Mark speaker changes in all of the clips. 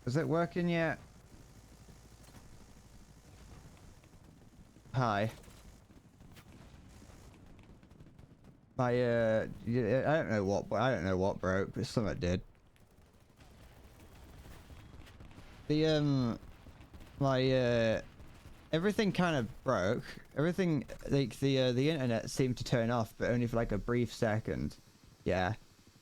Speaker 1: Is it working yet? Hi. My yeah, I don't know what broke, but something did. The my everything kind of broke. Everything, like the internet seemed to turn off, but only for like a brief second. Yeah.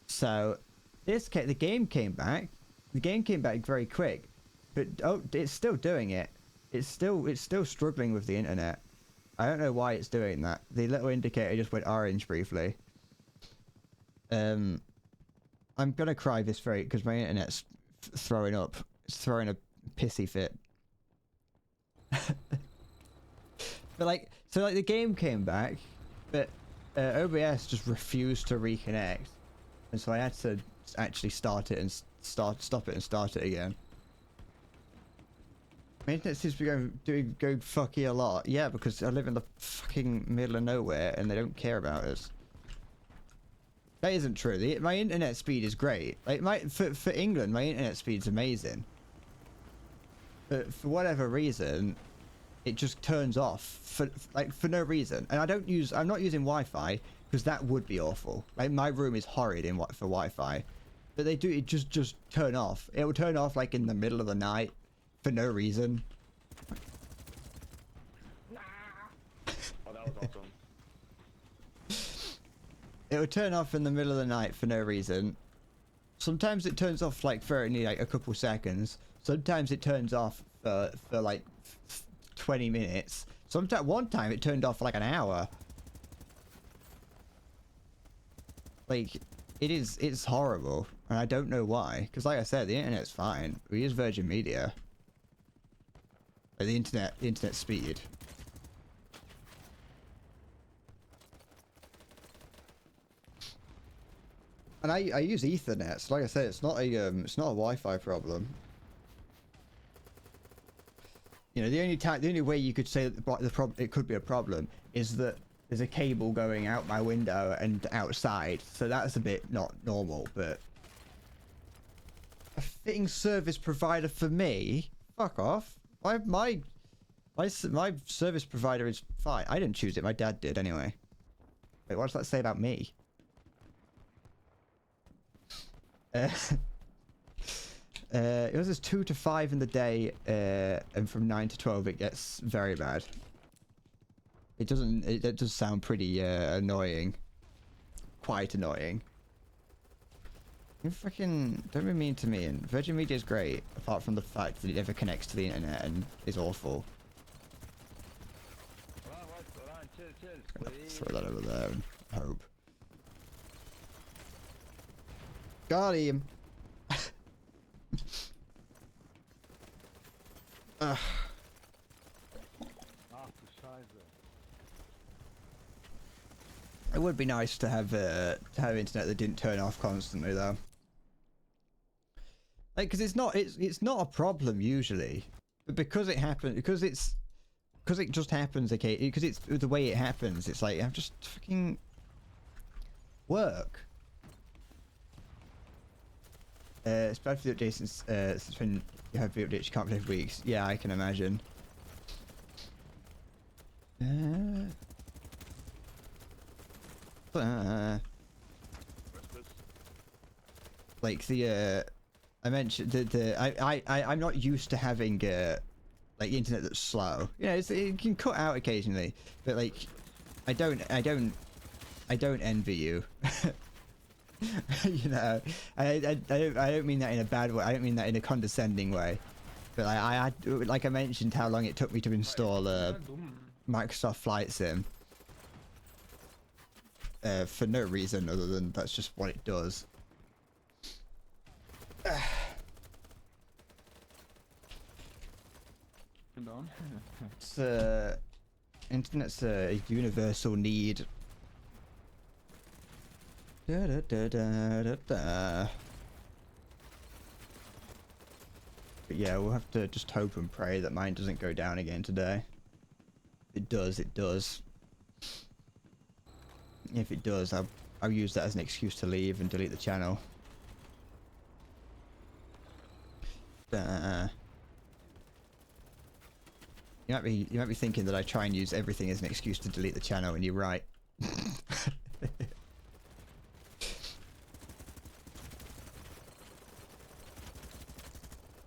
Speaker 1: So the game came back. The game came back very quick, but oh, it's still doing it. It's still struggling with the internet. I don't know why it's doing that. The little indicator just went orange briefly. I'm gonna cry this very because my internet's throwing up. It's throwing a pissy fit. But like, so like the game came back, but OBS just refused to reconnect, and so I had to actually stop it and start it again. My internet seems to be going fucky a lot. Yeah, because I live in the fucking middle of nowhere and they don't care about us. That isn't true. My internet speed is great. Like for England, my internet speed's amazing. But for whatever reason, it just turns off for no reason. And I'm not using Wi-Fi because that would be awful. Like my room is horrid for Wi-Fi, but it just turn off. It will turn off like in the middle of the night for no reason.
Speaker 2: Oh, that was awesome.
Speaker 1: It would turn off in the middle of the night for no reason. Sometimes it turns off like for only like a couple seconds. Sometimes it turns off for like 20 minutes. One time it turned off for like an hour. Like it's horrible, and I don't know why. Because like I said, the internet's fine. We use Virgin Media. Like the internet speed. And I use Ethernet, so like I said, it's not a Wi-Fi problem. You know, the only way you could say that it could be a problem is that there's a cable going out my window and outside, so that's a bit not normal. But a fitting service provider for me? Fuck off! My service provider is fine. I didn't choose it. My dad did anyway. Wait, what does that say about me? It was 2 to 5 in the day, and from 9 to 12 it gets very bad. It does sound pretty annoying. Quite annoying. You fucking don't be mean to me. And Virgin Media is great, apart from the fact that it never connects to the internet and is awful. Throw that over there and hope. Got him. It would be nice to have internet that didn't turn off constantly, though. Like, because it's not a problem usually, but because it happens, because it just happens occasionally, because it's the way it happens. It's like I'm just fucking work. It's bad for the updates since when you have the updates you can't play for weeks. Yeah, I can imagine. Like I mentioned I'm not used to having like internet that's slow. You know, it can cut out occasionally, but like I don't envy you. You know, I don't mean that in a bad way. I don't mean that in a condescending way. But like I mentioned, how long it took me to install Microsoft Flight Sim for no reason other than that's just what it does. It's internet's a universal need. Da, da, da, da, da, da. But yeah, we'll have to just hope and pray that mine doesn't go down again today. It does. If it does, I'll use that as an excuse to leave and delete the channel. You might be thinking that I try and use everything as an excuse to delete the channel, and you're right.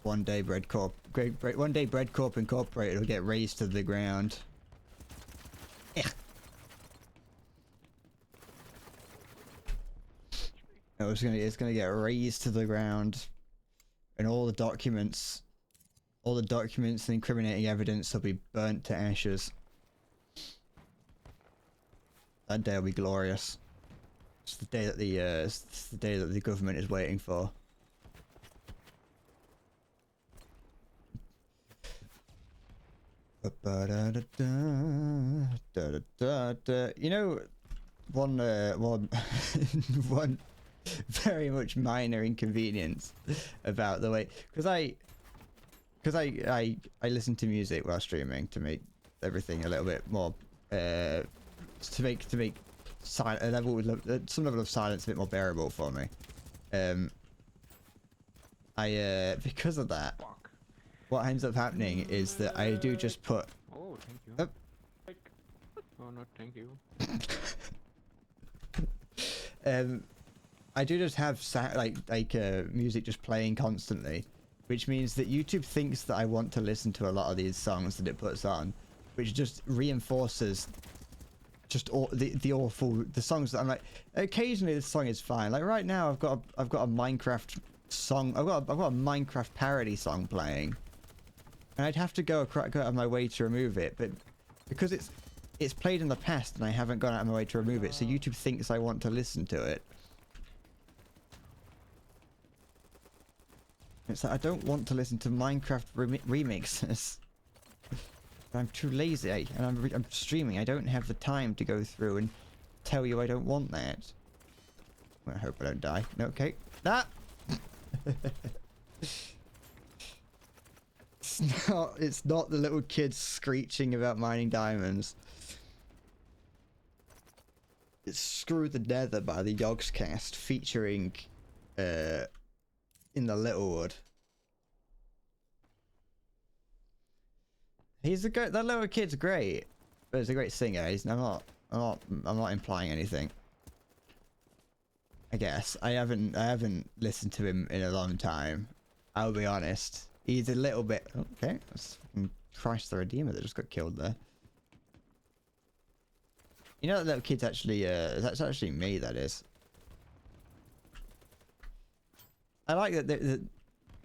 Speaker 1: One day One day Bread Corp Incorporated will get razed to the ground. Yeah. No, it's gonna get razed to the ground, and all the documents and incriminating evidence will be burnt to ashes. That day will be glorious. It's the day that the government is waiting for. You know, one one very much minor inconvenience about the way, because I listen to music while streaming to make everything a little bit more to make some level of silence a bit more bearable for me. Because of that, what ends up happening is that I do just put.
Speaker 3: Oh, thank you. Oh, no, thank you.
Speaker 1: I do just have music just playing constantly, which means that YouTube thinks that I want to listen to a lot of these songs that it puts on, which just reinforces just the songs that I'm like. Occasionally, this song is fine. Like right now, I've got a Minecraft song. I've got a Minecraft parody song playing, and I'd have to go out of my way to remove it, but because it's played in the past and I haven't gone out of my way to remove it, so YouTube thinks I want to listen to it. It's like I don't want to listen to Minecraft remixes. I'm too lazy, and I'm streaming. I don't have the time to go through and tell you I don't want that. Well, I hope I don't die. No, okay. That. It's not the little kids screeching about mining diamonds. It's Screw the Nether by the Yogscast featuring In the Littlewood. That little kid's great. But he's a great singer. I'm not implying anything. I guess. I haven't listened to him in a long time. I'll be honest. He's a little bit okay. That's fucking Christ the Redeemer that just got killed there. You know that little kid's actually that's actually me, that is. I like that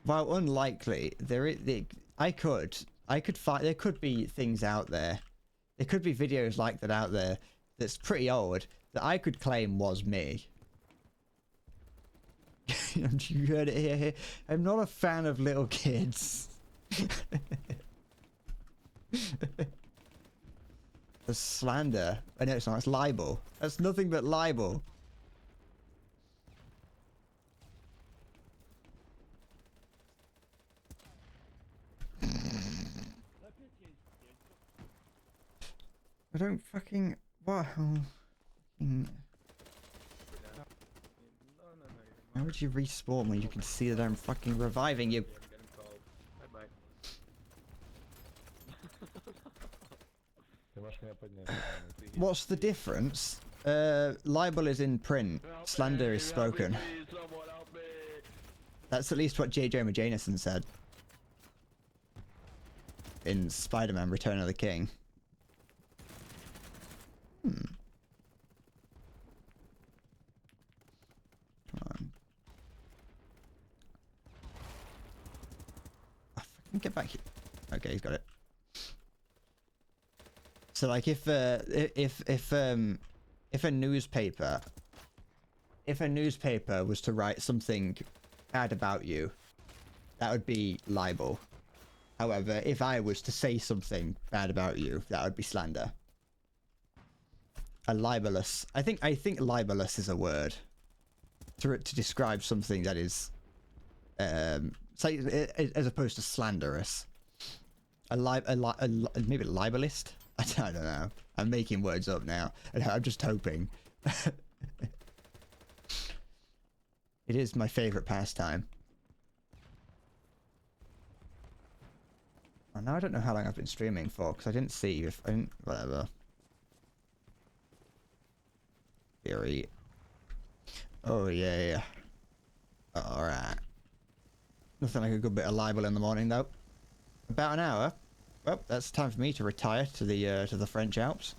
Speaker 1: while unlikely, there could be things out there. There could be videos like that out there that's pretty old that I could claim was me. You heard it here. I'm not a fan of little kids. The slander. I know it's not. It's libel. That's nothing but libel. I don't fucking. What? Fucking. Why would you respawn when you can see that I'm fucking reviving you? What's the difference? Libel is in print. Slander is spoken. That's at least what J. Jonah Jameson said in Spider-Man: Return of the King. Come on. Oh, fucking get back here. Okay, he's got it. So like if a newspaper was to write something bad about you, that would be libel. However, if I was to say something bad about you, that would be slander. A libelous. I think libelous is a word to describe something that is say as opposed to slanderous. Maybe libelist. I don't know. I'm making words up now. I'm just hoping. It is my favorite pastime. now I don't know how long I've been streaming for, because I didn't see if I didn't... Whatever. Theory. Oh, yeah. Alright. Nothing like a good bit of libel in the morning, though. About an hour. Well, that's time for me to retire to the French Alps.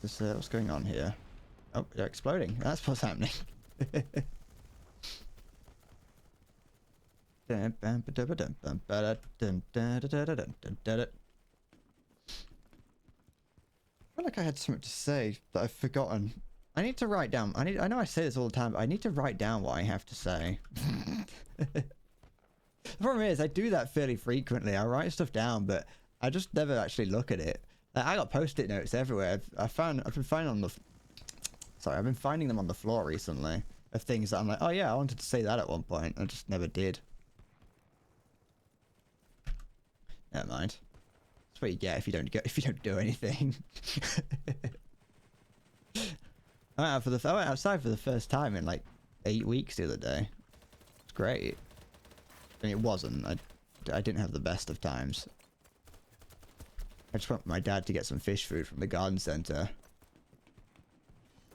Speaker 1: What's going on here? Oh, they're exploding. That's what's happening. I feel like I had something to say that I've forgotten. I need to write down. I know I say this all the time, but I need to write down what I have to say. The problem is, I do that fairly frequently. I write stuff down, but I just never actually look at it. Like, I got post-it notes everywhere. I've been finding them on the floor recently of things that I'm like, oh yeah, I wanted to say that at one point. I just never did. Never mind. That's what you get if you don't do anything. I went outside for the first time in like 8 weeks the other day. It's great. I mean, it wasn't. I didn't have the best of times. I just went with my dad to get some fish food from the garden centre.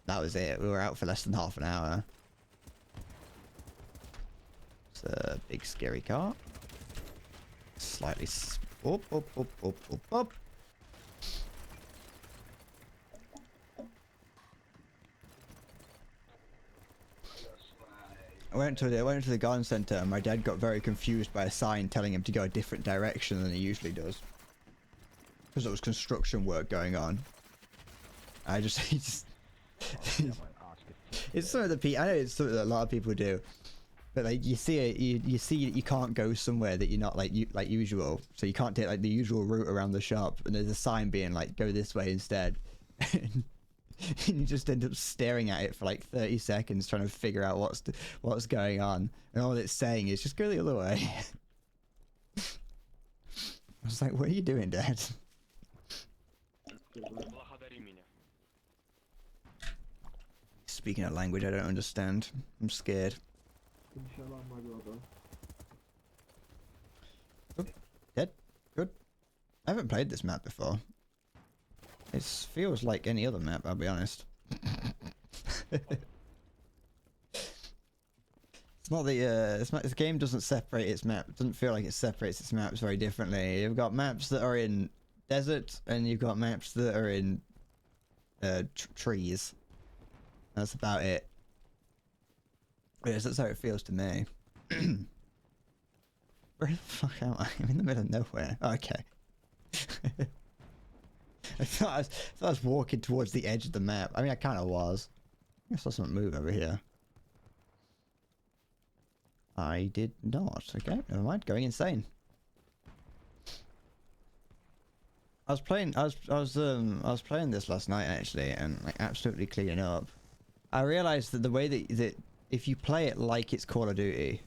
Speaker 1: That was it. We were out for less than half an hour. It's a big scary car. Slightly up. I went to the garden centre and my dad got very confused by a sign telling him to go a different direction than he usually does. Because there was construction work going on. It's something that I know it's something that a lot of people do. But like you see it, you see that you can't go somewhere that you're not like usual, so you can't take like the usual route around the shop, and there's a sign being like go this way instead, and you just end up staring at it for like 30 seconds trying to figure out what's going on, and all it's saying is just go the other way. I was like, what are you doing, Dad? Speaking a language I don't understand. I'm scared. Oh, dead. Good. I haven't played this map before. It feels like any other map, I'll be honest. It's not this game doesn't separate its map. It doesn't feel like it separates its maps very differently. You've got maps that are in desert, and you've got maps that are in trees. That's about it. Yes, that's how it feels to me. Where the fuck am I? I'm in the middle of nowhere. Oh, okay. I thought I was walking towards the edge of the map. I mean, I kind of was. I saw something move over here. I did not. Okay, never mind. Going insane. I was playing this last night actually, and like absolutely cleaning up. I realized that the way that if you play it like it's Call of Duty,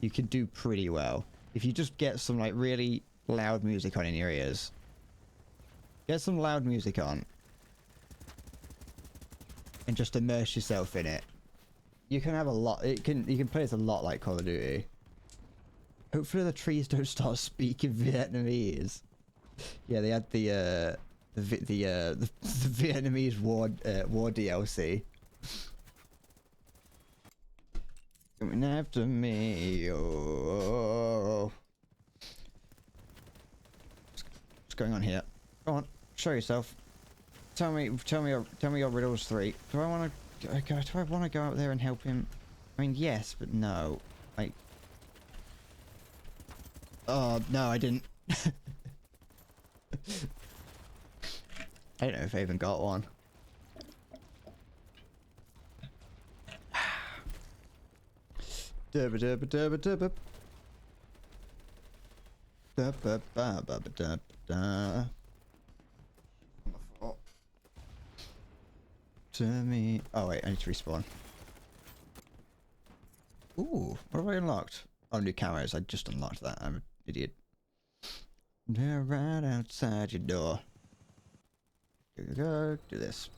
Speaker 1: you can do pretty well. If you just get some like really loud music on in your ears. Get some loud music on. And just immerse yourself in it. You can have a lot, you can play this a lot like Call of Duty. Hopefully the trees don't start speaking Vietnamese. Yeah, they had the Vietnamese war DLC. Coming after me, oh. What's going on here? Go on, show yourself. Tell me your riddles 3. Do I want to go out there and help him? I mean, yes, but no. Like, oh no, I didn't. I don't know if I even got one. Dubba dubba dubba dubba. Dubba ba ba ba dubba da. To me. Oh wait, I need to respawn. Ooh, what have I unlocked? Oh, new cameras. I just unlocked that. I'm an idiot. They're right outside your door. Go do this.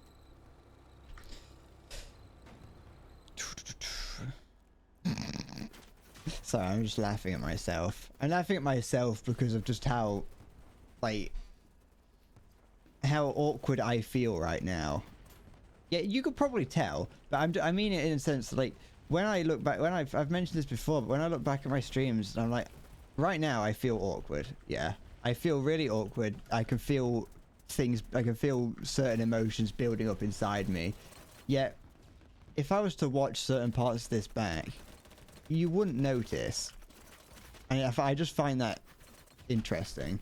Speaker 1: Sorry, I'm just laughing at myself. I'm laughing at myself because of just how, like, how awkward I feel right now. Yeah, you could probably tell, but I mean it in a sense, like, when I look back, when I've mentioned this before, but when I look back at my streams, I'm like, right now I feel awkward. Yeah, I feel really awkward. I can feel things, I can feel certain emotions building up inside me. Yet, if I was to watch certain parts of this back, you wouldn't notice. And if I just find that interesting.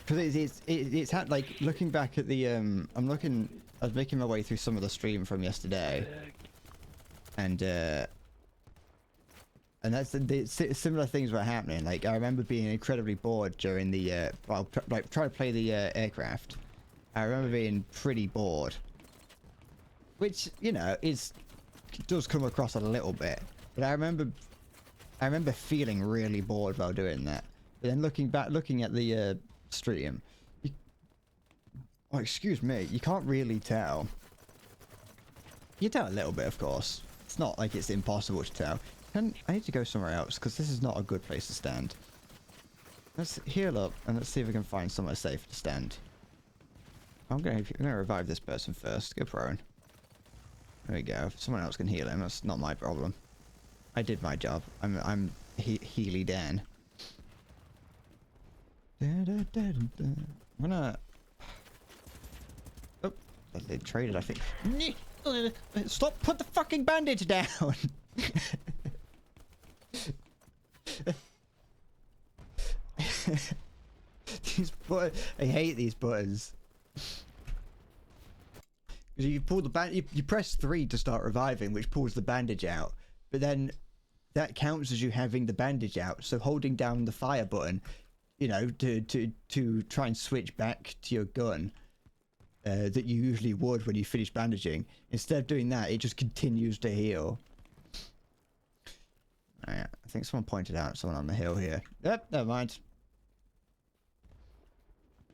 Speaker 1: Because it's had, like, looking back at the I was making my way through some of the stream from yesterday, and that's the similar things were happening. Like, I remember being incredibly bored during the well, like trying to play the aircraft. I remember being pretty bored, which, you know, does come across a little bit. But I remember feeling really bored while doing that. But then looking at the stream, oh, excuse me, you can't really tell. You tell a little bit, of course. It's not like it's impossible to tell. I need to go somewhere else, because this is not a good place to stand. Let's heal up, and let's see if we can find somewhere safe to stand. I'm gonna revive this person first. Go prone. There we go. If someone else can heal him, that's not my problem. I did my job. I'm Healy Dan. I'm gonna... Oh, they traded, I think. Stop! Put the fucking bandage down! These buttons... I hate these buttons. Because you pull the you press 3 to start reviving, which pulls the bandage out. But then that counts as you having the bandage out. So holding down the fire button, you know, to try and switch back to your gun that you usually would when you finish bandaging. Instead of doing that, it just continues to heal. Alright, I think someone pointed out someone on the hill here. Yep, never mind.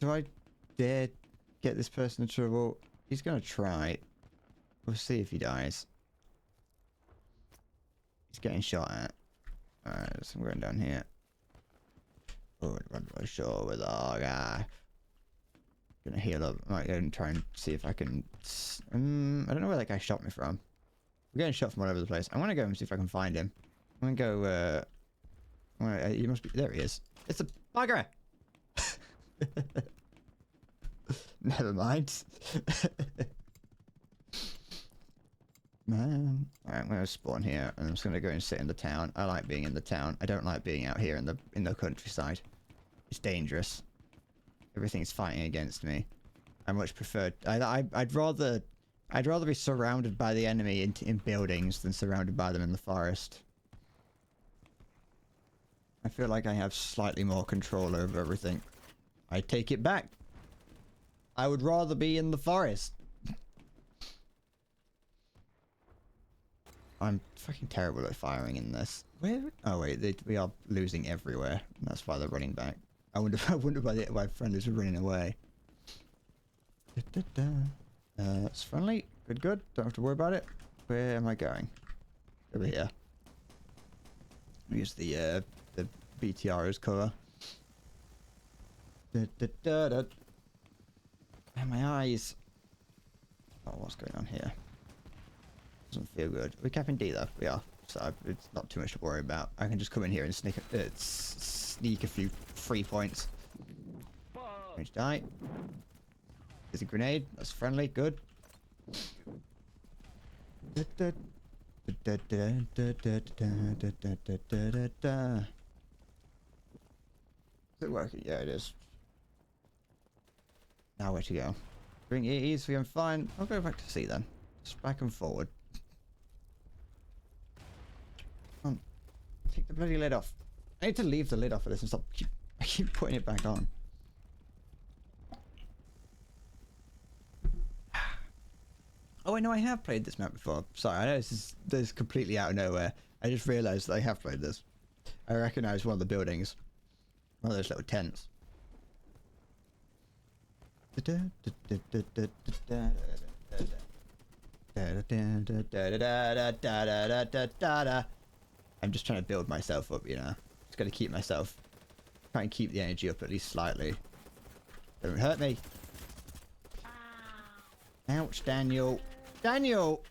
Speaker 1: Do I dare get this person in trouble? He's gonna try. We'll see if he dies. He's getting shot at. Alright, so I'm going down here. Oh, run for sure with our guy. Gonna heal up. I might go and try and see if I can. I don't know where that guy shot me from. We're getting shot from all over the place. I'm gonna go and see if I can find him. I'm gonna go. He must be. There he is. It's a bugger. Never mind. Man. Alright, I'm gonna spawn here and I'm just gonna go and sit in the town. I like being in the town. I don't like being out here in the countryside. It's dangerous. Everything's fighting against me. I much prefer... I'd rather be surrounded by the enemy in buildings than surrounded by them in the forest. I feel like I have slightly more control over everything. I take it back. I would rather be in the forest. I'm fucking terrible at firing in this. Where? Oh wait, we are losing everywhere. That's why they're running back. I wonder why my friend is running away. It's friendly. Good. Don't have to worry about it. Where am I going? Over here. Use the BTR as cover. And my eyes. Oh, what's going on here? Doesn't feel good. We're capping D though. We are. So it's not too much to worry about. I can just come in here and sneak a few free points. Which die. There's a grenade. That's friendly. Good. Is it working? Yeah, it is. Now where to go? Bring E so we can find... I'll go back to C then. Just back and forward. Come on. Take the bloody lid off. I need to leave the lid off of this and stop... I keep putting it back on. Oh, I know I have played this map before. Sorry, I know this is completely out of nowhere. I just realised that I have played this. I recognise one of the buildings. One of those little tents. I'm just trying to build myself up, you know. Just gotta keep myself, try and keep the energy up at least slightly. Don't hurt me. Ouch, Daniel. Daniel!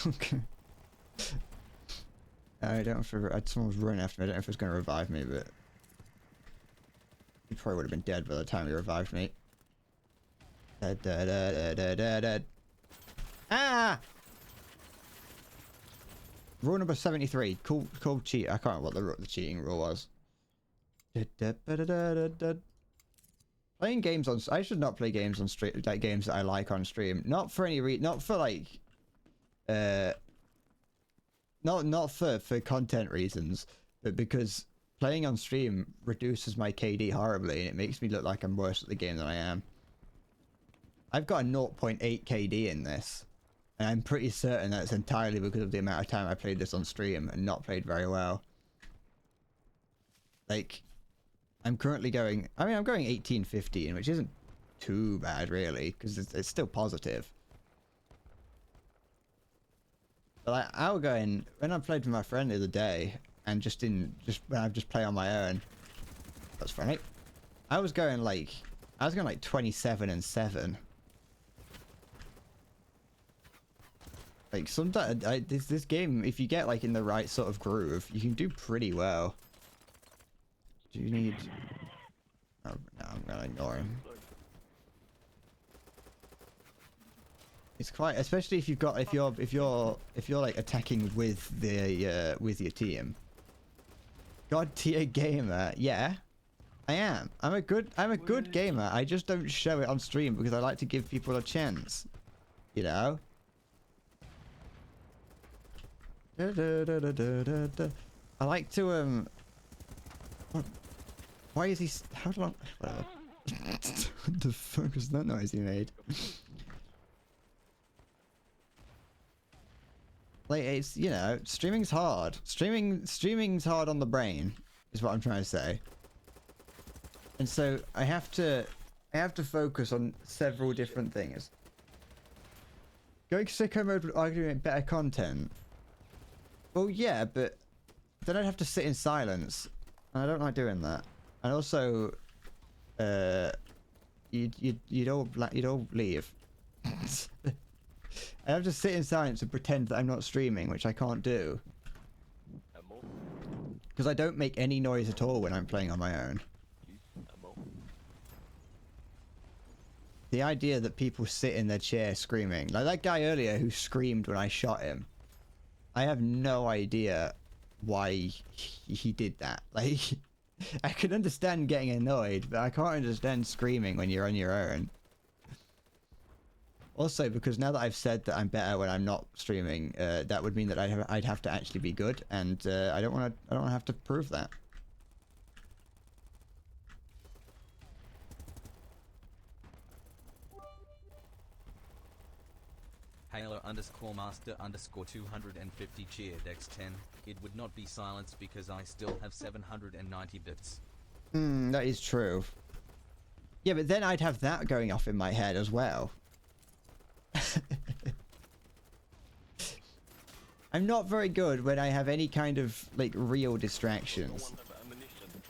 Speaker 1: Okay. I don't know if someone was running after me. I don't know if it was going to revive me, but he probably would have been dead by the time he revived me. Ah! Rule number 73. Cool cheat. I can't remember what the cheating rule was. Playing games on... I should not play games on stream, like games that I like on stream. Not for any not for like... Not for content reasons, but because playing on stream reduces my KD horribly and it makes me look like I'm worse at the game than I am. I've got a 0.8 KD in this, and I'm pretty certain that's entirely because of the amount of time I played this on stream and not played very well. Like, I'm currently going... I mean, I'm going 18-15, which isn't too bad, really, because it's still positive. But like, I was going... When I played with my friend the other day, and when I just play on my own... That's funny. I was going like 27 and 7. Like, sometimes... This game, if you get like in the right sort of groove, you can do pretty well. Do you need... Oh, no, I'm gonna ignore him. It's quite, especially if you've got, if you're like attacking with the with your team. God tier gamer, yeah, I am. I'm a good gamer. I just don't show it on stream because I like to give people a chance. You know. I like to What? Why is he? How long? Whatever. What the fuck was that noise he made? Like, it's, you know, streaming's hard. Streaming's hard on the brain, is what I'm trying to say. And so I have to focus on several different things. Going sicko mode would argue better content. Well, yeah, but then I'd have to sit in silence. And I don't like doing that. And also, you'd all leave. I have to sit in silence and pretend that I'm not streaming, which I can't do. Because I don't make any noise at all when I'm playing on my own. The idea that people sit in their chair screaming, like that guy earlier who screamed when I shot him. I have no idea why he did that. Like, I can understand getting annoyed, but I can't understand screaming when you're on your own. Also, because now that I've said that I'm better when I'm not streaming, that would mean that I'd have to actually be good, and I don't want to have to prove that.
Speaker 4: Halo_master_250 cheered X10. It would not be silenced because I still have 790 bits.
Speaker 1: That is true. Yeah, but then I'd have that going off in my head as well. I'm not very good when I have any kind of like real distractions.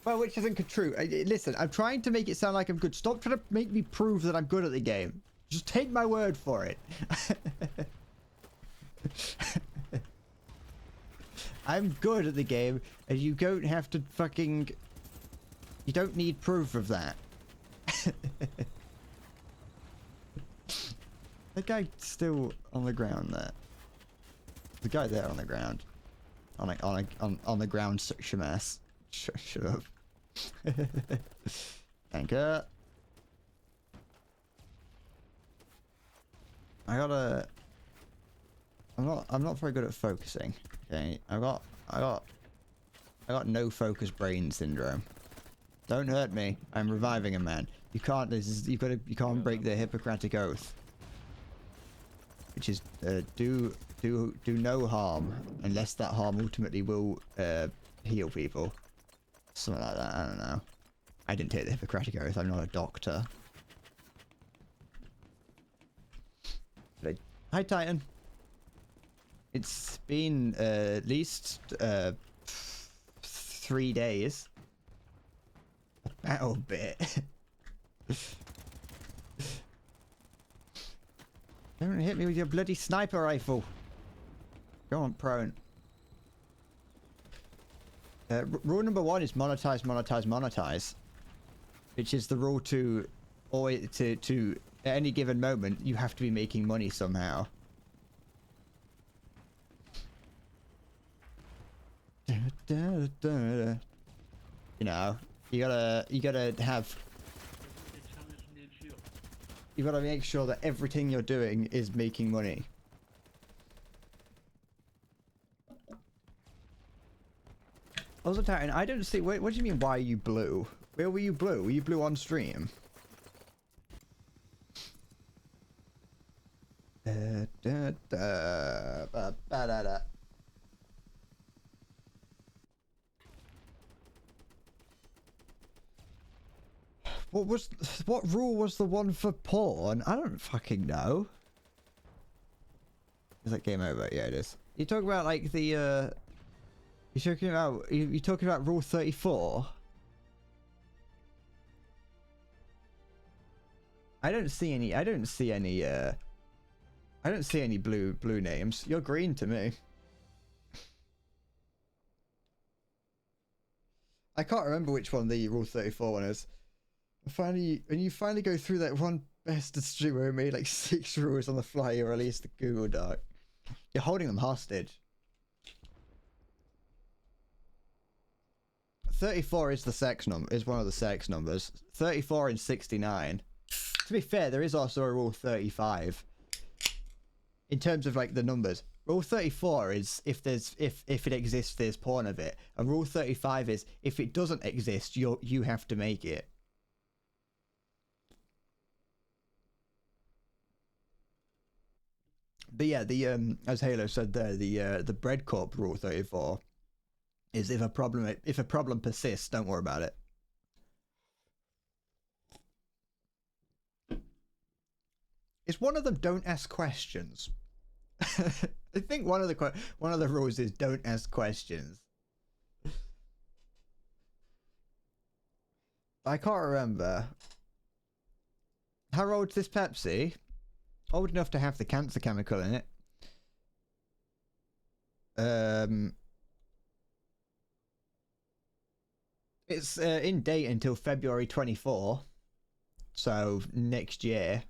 Speaker 1: Well, which isn't true. Listen, I'm trying to make it sound like I'm good. Stop trying to make me prove that I'm good at the game. Just take my word for it. I'm good at the game, and you don't have to fucking... You don't need proof of that. The guy still on the ground there. The guy there on the ground. On the ground, Shamas. Shut up. Anchor. I'm not very good at focusing. Okay, I got no focus brain syndrome. Don't hurt me. I'm reviving a man. You can't. You can't break the Hippocratic Oath, which is do no harm unless that harm ultimately will heal people. Something like that. I don't know. I didn't take the Hippocratic Oath. I'm not a doctor. Hi, Titan. It's been at least 3 days. BattleBit. Don't hit me with your bloody sniper rifle. Go on, prone. Rule number 1 is monetize, monetize, monetize. Which is the rule to always to at any given moment you have to be making money somehow. You know, you gotta have. You gotta make sure that everything you're doing is making money. Also, Titan, I don't see. What do you mean? Why are you blue? Where were you blue? Were you blue on stream? What rule was the one for porn? I don't fucking know. Is that game over? Yeah, it is. You talk about like the you're talking about rule 34. I don't see any blue names. You're green to me. I can't remember which one the rule 34 one is. When you finally go through that one bastard streamer who made like 6 rules on the fly, you release the Google Doc. You're holding them hostage. 34 is one of the sex numbers. 34 and 69. To be fair, there is also a rule 35. In terms of like the numbers. Rule 34 is if it exists, there's porn of it. And rule 35 is if it doesn't exist, you have to make it. But yeah, as Halo said there, the bread corp rule 34 is if a problem persists, don't worry about it. Is one of them don't ask questions? I think one of the rules is don't ask questions. I can't remember. How old's this Pepsi? Old enough to have the cancer chemical in it. It's in date until February 24, so next year.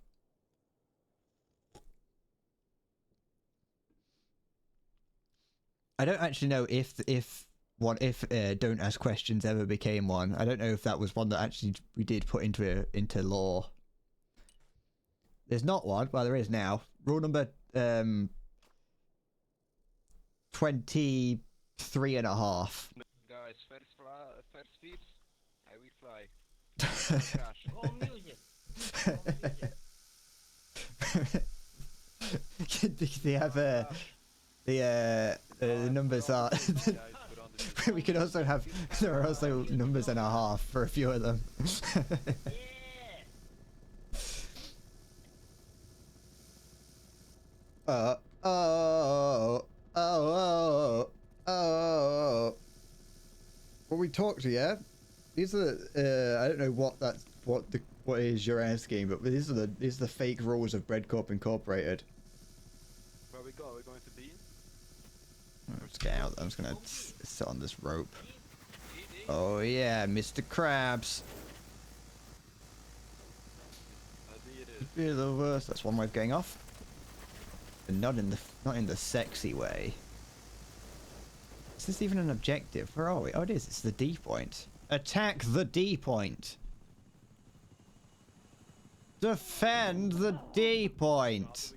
Speaker 1: I don't actually know if don't ask questions ever became one. I don't know if that was one that actually we did put into law. There's not one. Well, there is now. Rule number 23 and a half.
Speaker 3: Guys, first feet, I will fly. Crash.
Speaker 5: Oh, music.
Speaker 1: They have the numbers are. We could also have. There are also numbers and a half for a few of them. Well, we talked, yeah. These are I don't know what is you're asking, but these are the fake rules of Bread Corp Incorporated.
Speaker 3: Where we go? Are we going to B?
Speaker 1: Let's get out. I'm just gonna sit on this rope. Oh yeah, Mr. Krabs. Be the worst. That's one way of getting off. But not in the sexy way. Is this even an objective? Where are we? Oh, it is. It's the D point. Attack the D point. Defend the D point.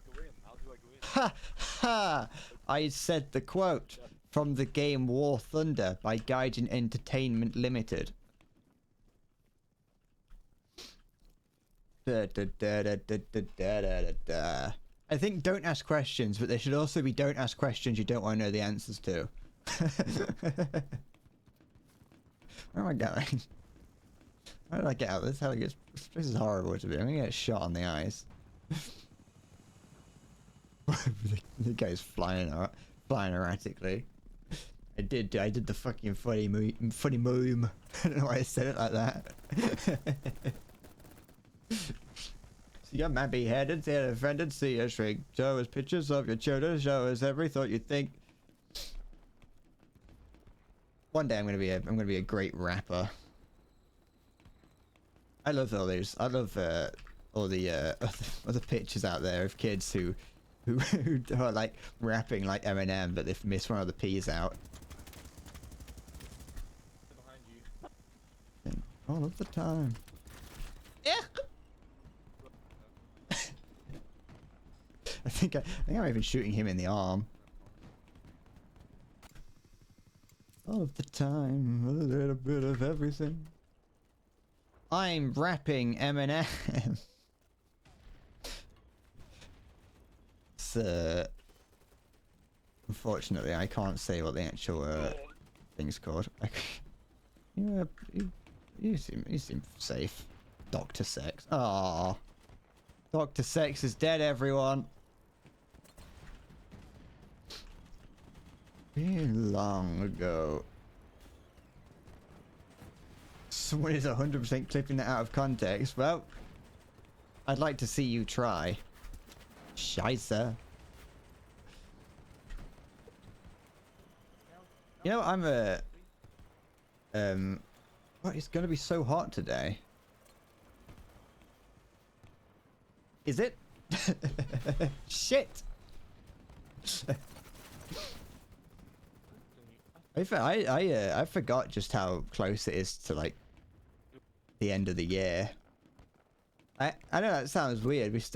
Speaker 1: Ha ha! I said the quote from the game War Thunder by Gaijin Entertainment Limited. I think don't ask questions, but there should also be don't ask questions you don't want to know the answers to. Where am I going? How did I get out of this? This is horrible to be. I'm gonna get shot on the eyes. The guy's flying erratically. I did the fucking funny moom. I don't know why I said it like that. So you got man beheaded, they had offended, see your shrink. Show us pictures of your children, show us every thought you think. One day I'm gonna be a great rapper. I love all these. I love all the other pictures out there of kids who are like rapping like Eminem, but they've missed one of the P's out.
Speaker 2: Behind you.
Speaker 1: All of the time. Yeah. I think I'm even shooting him in the arm. All of the time, a little bit of everything. I'm rapping Eminem. So, unfortunately, I can't say what the actual thing's called. Yeah, you seem safe. Dr. Sex. Ah, Dr. Sex is dead, everyone. Long ago. Someone is 100% clipping that out of context. Well, I'd like to see you try. Scheisse. You know, I'm a... What, it's gonna be so hot today. Is it? Shit! I forgot just how close it is to, like, the end of the year. I know that sounds weird. We still